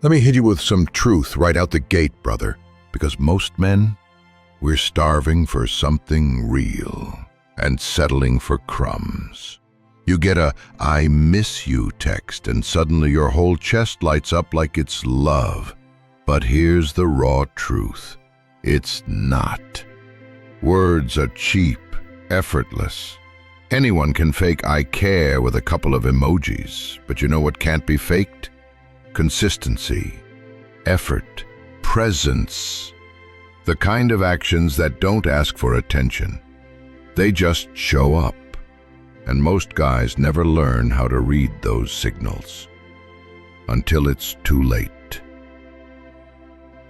Let me hit you with some truth right out the gate, brother, because most men, we're starving for something real and settling for crumbs. You get a "I miss you" text and suddenly your whole chest lights up like it's love. But here's the raw truth. It's not. Words are cheap, effortless. Anyone can fake "I care" with a couple of emojis, but you know what can't be faked? Consistency, effort, presence. The kind of actions that don't ask for attention. They just show up. And most guys never learn how to read those signals until it's too late.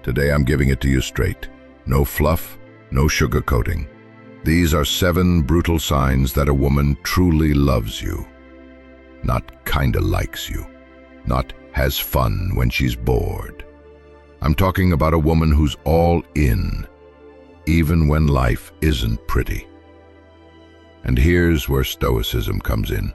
Today I'm giving it to you straight. No fluff, no sugarcoating. These are 7 brutal signs that a woman truly loves you. Not kinda likes you. Not has fun when she's bored. I'm talking about a woman who's all in, even when life isn't pretty. And here's where Stoicism comes in.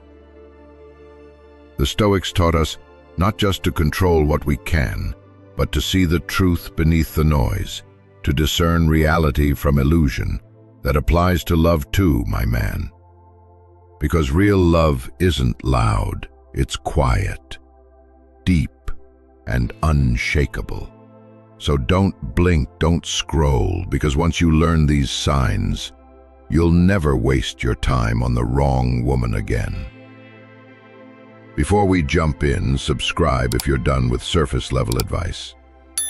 The Stoics taught us not just to control what we can, but to see the truth beneath the noise, to discern reality from illusion. That applies to love too, my man. Because real love isn't loud, it's quiet, deep, and unshakable. So don't blink, don't scroll, because once you learn these signs, you'll never waste your time on the wrong woman again. Before we jump in, subscribe if you're done with surface-level advice.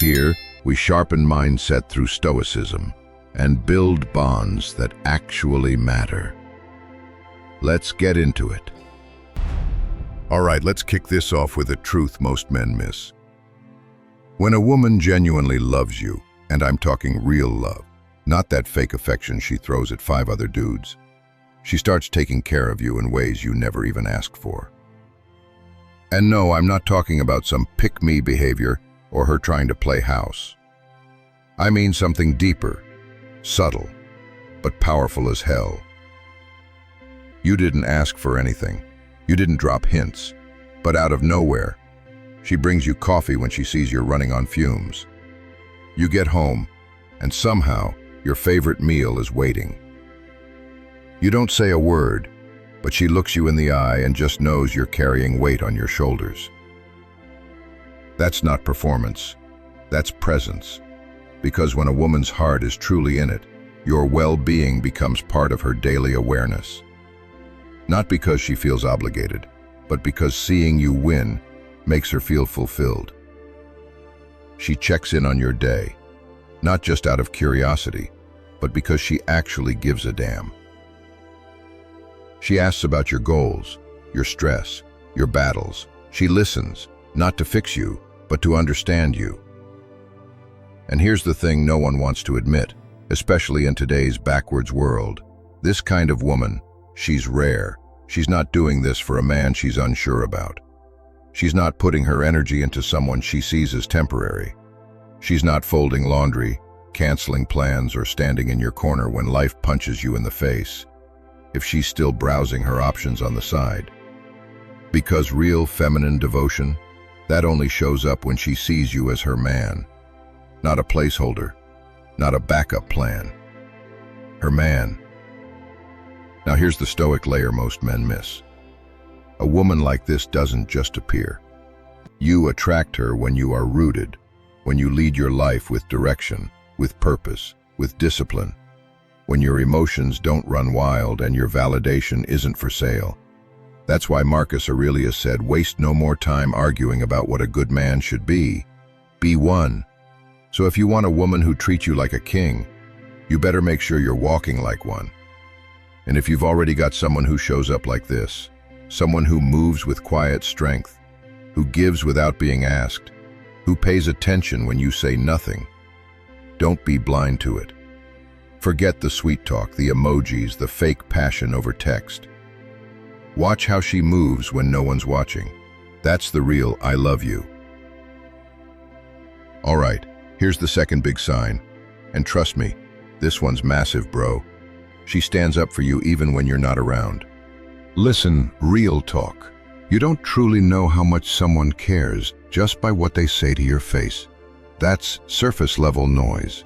Here, we sharpen mindset through Stoicism and build bonds that actually matter. Let's get into it. All right, let's kick this off with a truth most men miss. When a woman genuinely loves you, and I'm talking real love, not that fake affection she throws at 5 other dudes, she starts taking care of you in ways you never even asked for. And no, I'm not talking about some pick-me behavior or her trying to play house. I mean something deeper, subtle, but powerful as hell. You didn't ask for anything. You didn't drop hints. But out of nowhere, she brings you coffee when she sees you're running on fumes. You get home, and somehow your favorite meal is waiting. You don't say a word, but she looks you in the eye and just knows you're carrying weight on your shoulders. That's not performance. That's presence. Because when a woman's heart is truly in it, your well-being becomes part of her daily awareness. Not because she feels obligated, but because seeing you win makes her feel fulfilled. She checks in on your day, not just out of curiosity, but because she actually gives a damn. She asks about your goals, your stress, your battles. She listens, not to fix you, but to understand you. And here's the thing no one wants to admit, especially in today's backwards world. This kind of woman, she's rare. She's not doing this for a man she's unsure about. She's not putting her energy into someone she sees as temporary. She's not folding laundry, canceling plans, or standing in your corner when life punches you in the face, if she's still browsing her options on the side. Because real feminine devotion, that only shows up when she sees you as her man. Not a placeholder, not a backup plan. Her man. Now here's the Stoic layer most men miss. A woman like this doesn't just appear. You attract her when you are rooted, when you lead your life with direction, with purpose, with discipline, when your emotions don't run wild and your validation isn't for sale. That's why Marcus Aurelius said, waste no more time arguing about what a good man should be. Be one. So if you want a woman who treats you like a king, you better make sure you're walking like one. And if you've already got someone who shows up like this, someone who moves with quiet strength, who gives without being asked, who pays attention when you say nothing, don't be blind to it. Forget the sweet talk, the emojis, the fake passion over text. Watch how she moves when no one's watching. That's the real "I love you." All right, here's the second big sign. And trust me, this one's massive, bro. She stands up for you even when you're not around. Listen, real talk. You don't truly know how much someone cares just by what they say to your face. That's surface-level noise.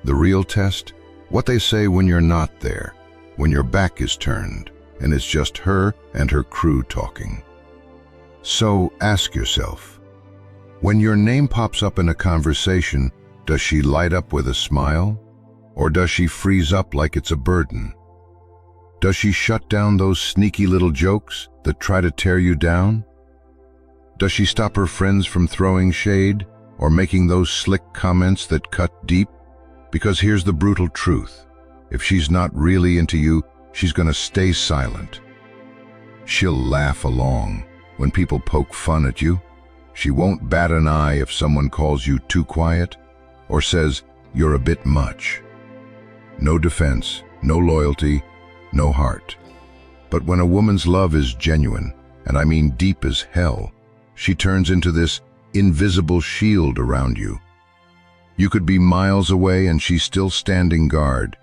The real test? What they say when you're not there, when your back is turned, and it's just her and her crew talking. So ask yourself, when your name pops up in a conversation, does she light up with a smile? Or does she freeze up like it's a burden? Does she shut down those sneaky little jokes that try to tear you down? Does she stop her friends from throwing shade or making those slick comments that cut deep? Because here's the brutal truth. If she's not really into you, she's gonna stay silent. She'll laugh along when people poke fun at you. She won't bat an eye if someone calls you too quiet or says you're a bit much. No defense, no loyalty, no heart. But when a woman's love is genuine, and I mean deep as hell, she turns into this invisible shield around you. You could be miles away and she's still standing guard.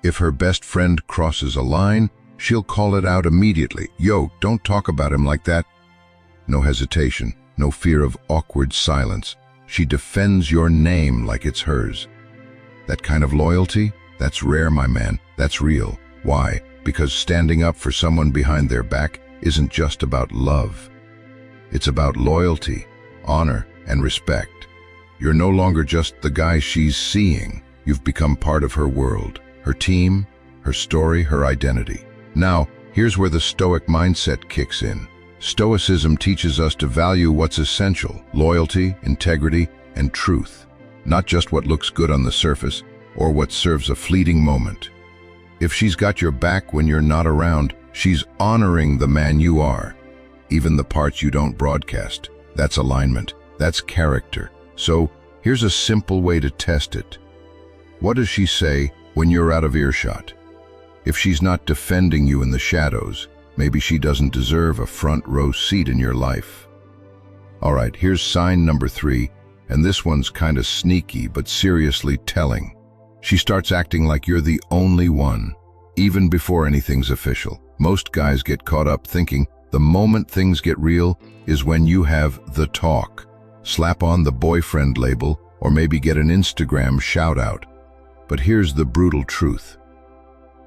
If her best friend crosses a line, she'll call it out immediately. Yo, don't talk about him like that. No hesitation, no fear of awkward silence. She defends your name like it's hers. That kind of loyalty, that's rare, my man. That's real. Why? Because standing up for someone behind their back isn't just about love. It's about loyalty, honor, and respect. You're no longer just the guy she's seeing. You've become part of her world, her team, her story, her identity. Now, here's where the Stoic mindset kicks in. Stoicism teaches us to value what's essential: loyalty, integrity, and truth. Not just what looks good on the surface or what serves a fleeting moment. If she's got your back when you're not around, she's honoring the man you are. Even the parts you don't broadcast. That's alignment. That's character. So, here's a simple way to test it. What does she say when you're out of earshot? If she's not defending you in the shadows, maybe she doesn't deserve a front row seat in your life. All right, here's sign number 3, and this one's kind of sneaky but seriously telling. She starts acting like you're the only one, even before anything's official. Most guys get caught up thinking the moment things get real is when you have the talk. Slap on the boyfriend label, or maybe get an Instagram shout-out. But here's the brutal truth.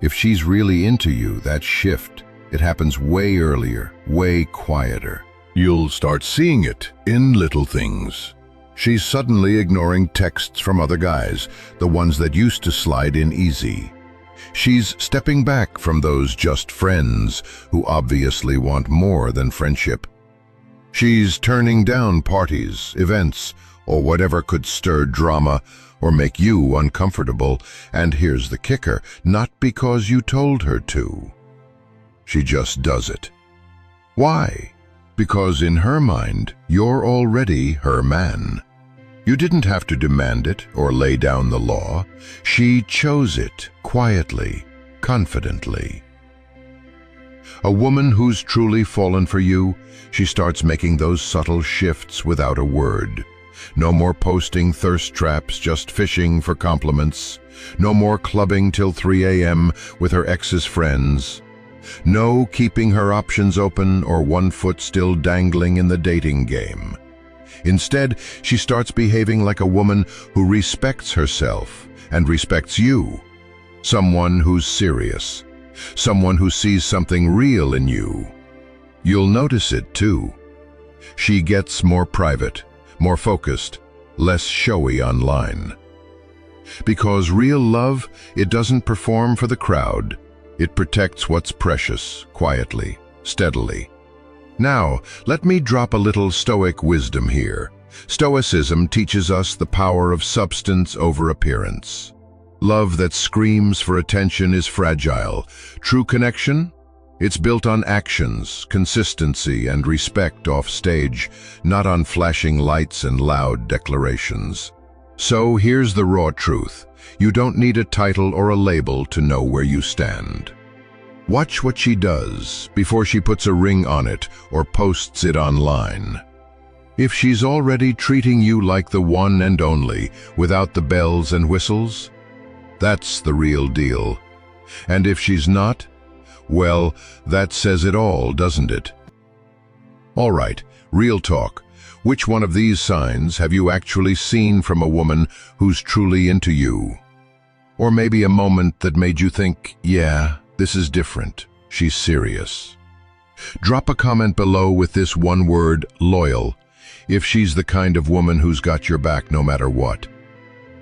If she's really into you, that shift, it happens way earlier, way quieter. You'll start seeing it in little things. She's suddenly ignoring texts from other guys, the ones that used to slide in easy. She's stepping back from those just friends who obviously want more than friendship. She's turning down parties, events, or whatever could stir drama or make you uncomfortable. And here's the kicker, not because you told her to. She just does it. Why? Because in her mind, you're already her man. You didn't have to demand it or lay down the law. She chose it quietly, confidently. A woman who's truly fallen for you, she starts making those subtle shifts without a word. No more posting thirst traps, just fishing for compliments. No more clubbing till 3 a.m. with her ex's friends. No keeping her options open or one foot still dangling in the dating game. Instead, she starts behaving like a woman who respects herself and respects you. Someone who's serious. Someone who sees something real in you. You'll notice it too. She gets more private, more focused, less showy online. Because real love, it doesn't perform for the crowd. It protects what's precious, quietly, steadily. Now, let me drop a little Stoic wisdom here. Stoicism teaches us the power of substance over appearance. Love that screams for attention is fragile. True connection? It's built on actions, consistency, and respect off stage, not on flashing lights and loud declarations. So here's the raw truth. You don't need a title or a label to know where you stand. Watch what she does before she puts a ring on it or posts it online. If she's already treating you like the one and only, without the bells and whistles, that's the real deal. And if she's not, well, that says it all, doesn't it? All right, real talk. Which one of these signs have you actually seen from a woman who's truly into you? Or maybe a moment that made you think, yeah, this is different. She's serious. Drop a comment below with this one word, loyal, if she's the kind of woman who's got your back no matter what.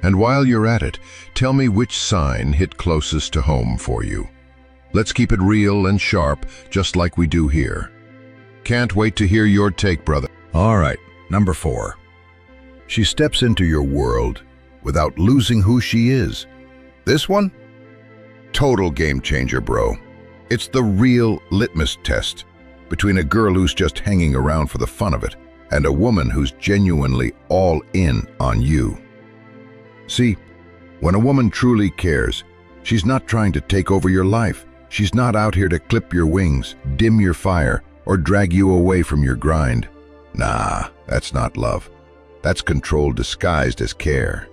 And while you're at it, tell me which sign hit closest to home for you. Let's keep it real and sharp, just like we do here. Can't wait to hear your take, brother. All right, number 4. She steps into your world without losing who she is. This one? Total game changer, bro. It's the real litmus test between a girl who's just hanging around for the fun of it and a woman who's genuinely all in on you. See, when a woman truly cares, she's not trying to take over your life. She's not out here to clip your wings, dim your fire, or drag you away from your grind. Nah, that's not love. That's control disguised as care.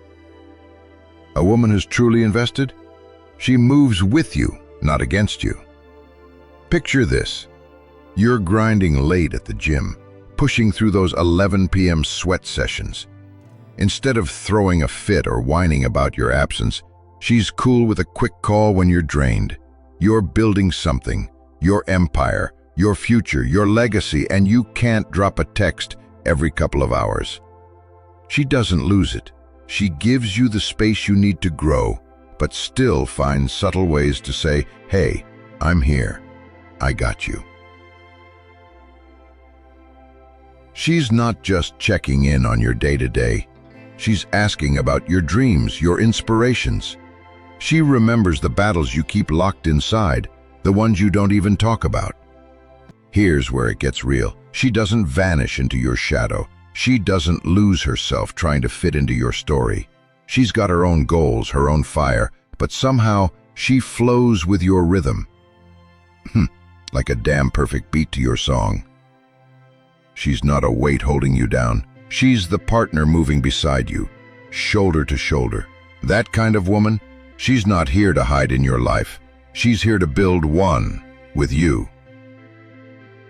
A woman who's truly invested, she moves with you, not against you. Picture this. You're grinding late at the gym, pushing through those 11 p.m. sweat sessions. Instead of throwing a fit or whining about your absence, she's cool with a quick call when you're drained. You're building something, your empire, your future, your legacy, and you can't drop a text every couple of hours. She doesn't lose it. She gives you the space you need to grow, but still finds subtle ways to say, hey, I'm here. I got you. She's not just checking in on your day-to-day. She's asking about your dreams, your inspirations. She remembers the battles you keep locked inside, the ones you don't even talk about. Here's where it gets real. She doesn't vanish into your shadow. She doesn't lose herself trying to fit into your story. She's got her own goals, her own fire, but somehow she flows with your rhythm. Like a damn perfect beat to your song. She's not a weight holding you down. She's the partner moving beside you, shoulder to shoulder. That kind of woman, she's not here to hide in your life. She's here to build one with you.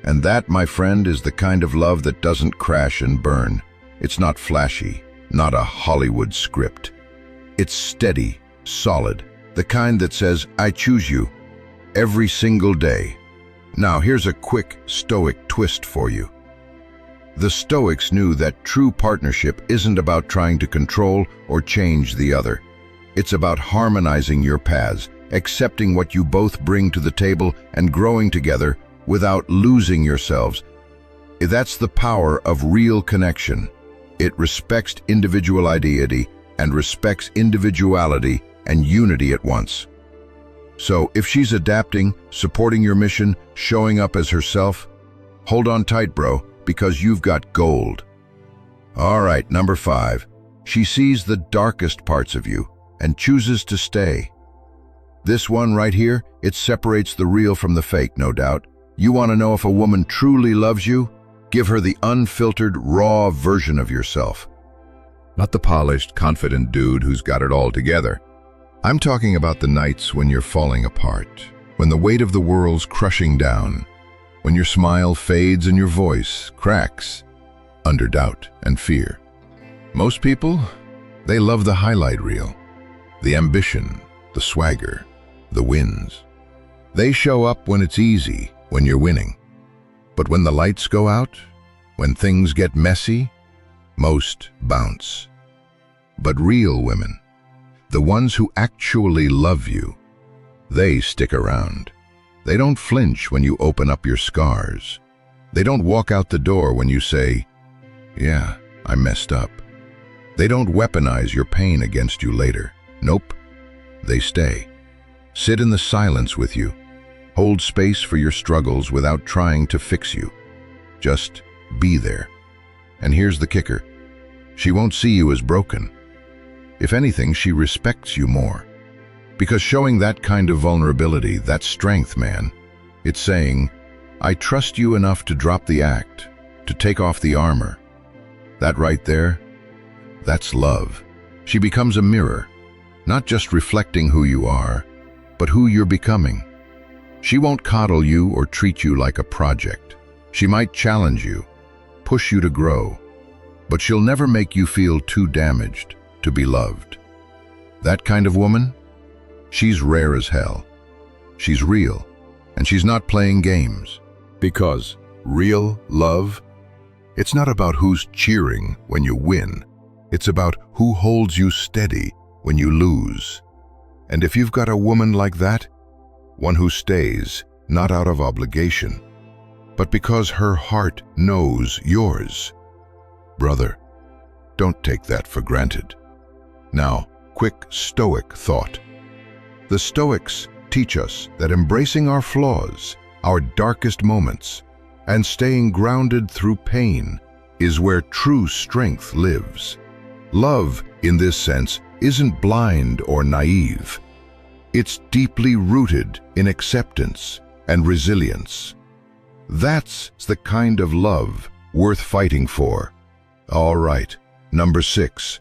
And that, my friend, is the kind of love that doesn't crash and burn. It's not flashy, not a Hollywood script. It's steady, solid, the kind that says, I choose you every single day. Now, here's a quick Stoic twist for you. The Stoics knew that true partnership isn't about trying to control or change the other. It's about harmonizing your paths, accepting what you both bring to the table, and growing together without losing yourselves. That's the power of real connection. It respects individual identity and respects individuality and unity at once. So if she's adapting, supporting your mission, showing up as herself, hold on tight, bro, because you've got gold. All right, number 5. She sees the darkest parts of you and chooses to stay. This one right here, it separates the real from the fake, no doubt. You want to know if a woman truly loves you? Give her the unfiltered, raw version of yourself. Not the polished, confident dude who's got it all together. I'm talking about the nights when you're falling apart, when the weight of the world's crushing down, when your smile fades and your voice cracks under doubt and fear. Most people, they love the highlight reel, the ambition, the swagger, the wins. They show up when it's easy, when you're winning. But when the lights go out, when things get messy, most bounce. But real women, the ones who actually love you, they stick around. They don't flinch when you open up your scars. They don't walk out the door when you say, yeah, I messed up. They don't weaponize your pain against you later. Nope, they stay. Sit in the silence with you. Hold space for your struggles without trying to fix you. Just be there. And here's the kicker. She won't see you as broken. If anything, she respects you more. Because showing that kind of vulnerability, that strength, man, it's saying, I trust you enough to drop the act, to take off the armor. That right there, that's love. She becomes a mirror, not just reflecting who you are, but who you're becoming. She won't coddle you or treat you like a project. She might challenge you, push you to grow, but she'll never make you feel too damaged to be loved. That kind of woman, she's rare as hell. She's real, and she's not playing games. Because real love, it's not about who's cheering when you win. It's about who holds you steady when you lose. And if you've got a woman like that, one who stays, not out of obligation, but because her heart knows yours, brother, don't take that for granted. Now, quick Stoic thought. The Stoics teach us that embracing our flaws, our darkest moments, and staying grounded through pain is where true strength lives. Love, in this sense, isn't blind or naive. It's deeply rooted in acceptance and resilience. That's the kind of love worth fighting for. All right, number 6.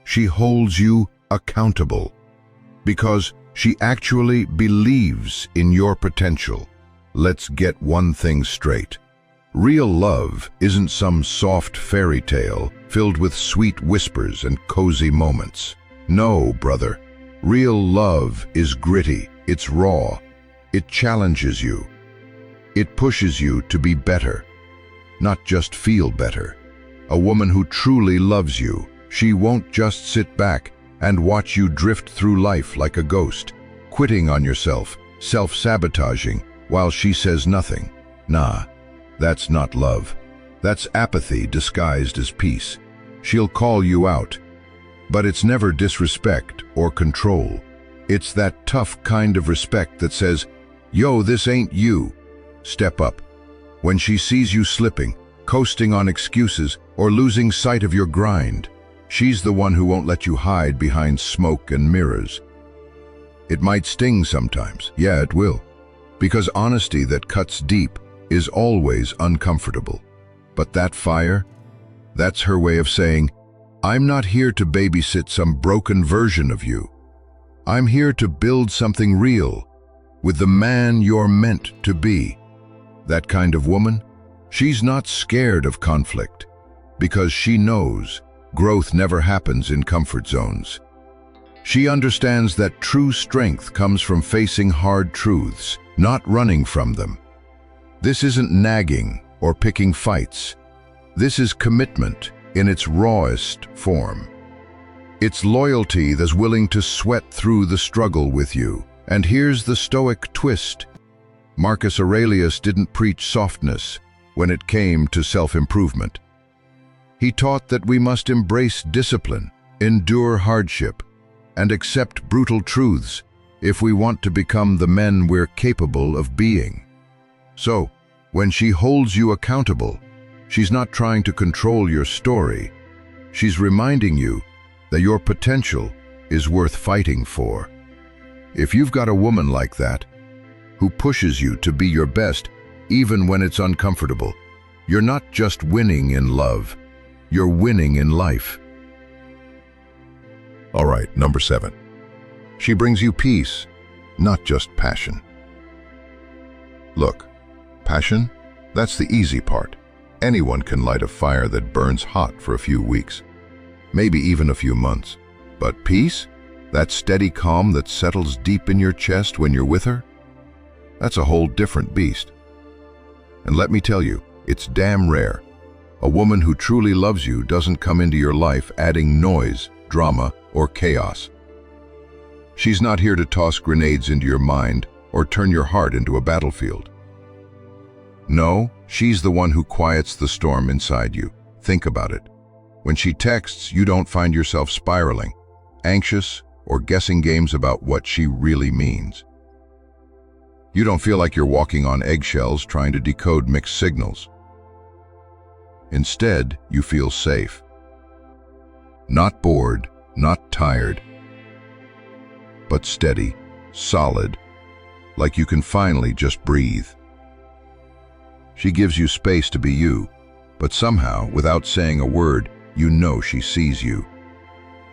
She holds you accountable because she actually believes in your potential. Let's get one thing straight. Real love isn't some soft fairy tale filled with sweet whispers and cozy moments. No, brother. Real love is gritty, it's raw, it challenges you. It pushes you to be better, not just feel better. A woman who truly loves you, she won't just sit back and watch you drift through life like a ghost, quitting on yourself, self-sabotaging, while she says nothing. Nah, that's not love. That's apathy disguised as peace. She'll call you out, but it's never disrespect or control. It's that tough kind of respect that says, yo, this ain't you. Step up. When she sees you slipping, coasting on excuses, or losing sight of your grind, she's the one who won't let you hide behind smoke and mirrors. It might sting sometimes. Yeah, it will. Because honesty that cuts deep is always uncomfortable. But that fire, that's her way of saying, I'm not here to babysit some broken version of you. I'm here to build something real with the man you're meant to be. That kind of woman, she's not scared of conflict because she knows growth never happens in comfort zones. She understands that true strength comes from facing hard truths, not running from them. This isn't nagging or picking fights. This is commitment in its rawest form. It's loyalty that's willing to sweat through the struggle with you. And here's the Stoic twist. Marcus Aurelius didn't preach softness when it came to self-improvement. He taught that we must embrace discipline, endure hardship, and accept brutal truths if we want to become the men we're capable of being. So, when she holds you accountable, she's not trying to control your story. She's reminding you that your potential is worth fighting for. If you've got a woman like that, who pushes you to be your best even when it's uncomfortable, you're not just winning in love, you're winning in life. All right, number 7. She brings you peace, not just passion. Look, passion, that's the easy part. Anyone can light a fire that burns hot for a few weeks, maybe even a few months. But peace, that steady calm that settles deep in your chest when you're with her, that's a whole different beast. And let me tell you, it's damn rare. A woman who truly loves you doesn't come into your life adding noise, drama, or chaos. She's not here to toss grenades into your mind or turn your heart into a battlefield. No, she's the one who quiets the storm inside you. Think about it. When she texts, you don't find yourself spiraling, anxious, or guessing games about what she really means. You don't feel like you're walking on eggshells trying to decode mixed signals. Instead, you feel safe. Not bored, not tired, but steady, solid, like you can finally just breathe. She gives you space to be you, but somehow, without saying a word, you know she sees you.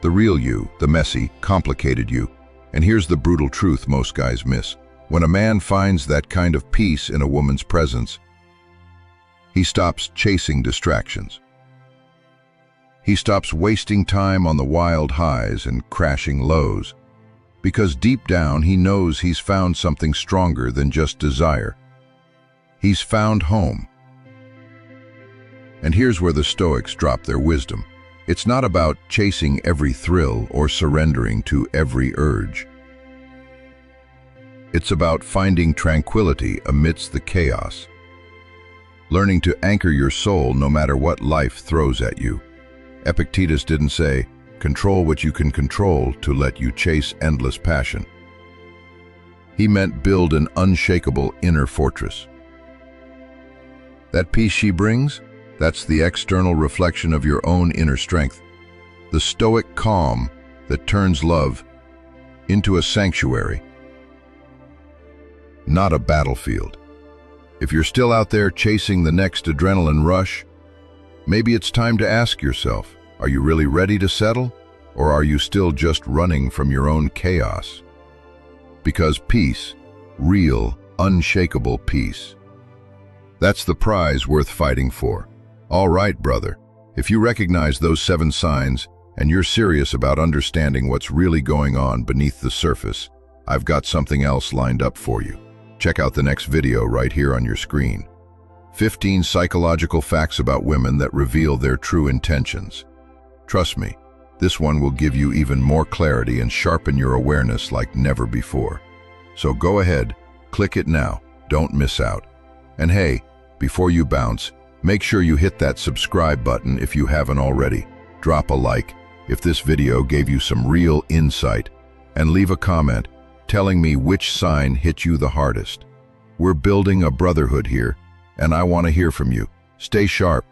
The real you, the messy, complicated you. And here's the brutal truth most guys miss. When a man finds that kind of peace in a woman's presence, he stops chasing distractions. He stops wasting time on the wild highs and crashing lows, because deep down he knows he's found something stronger than just desire. He's found home. And here's where the Stoics drop their wisdom. It's not about chasing every thrill or surrendering to every urge. It's about finding tranquility amidst the chaos, learning to anchor your soul no matter what life throws at you. Epictetus didn't say, "Control what you can control to let you chase endless passion." He meant build an unshakable inner fortress. That peace she brings, that's the external reflection of your own inner strength, the stoic calm that turns love into a sanctuary, not a battlefield. If you're still out there chasing the next adrenaline rush, maybe it's time to ask yourself, are you really ready to settle, or are you still just running from your own chaos? Because peace, real, unshakable peace, that's the prize worth fighting for. All right, brother, if you recognize those 7 signs and you're serious about understanding what's really going on beneath the surface, I've got something else lined up for you. Check out the next video right here on your screen. 15 psychological facts about women that reveal their true intentions. Trust me, this one will give you even more clarity and sharpen your awareness like never before. So go ahead, click it now, don't miss out. And hey, before you bounce, make sure you hit that subscribe button if you haven't already. Drop a like if this video gave you some real insight, and leave a comment telling me which sign hit you the hardest. We're building a brotherhood here, and I want to hear from you. Stay sharp.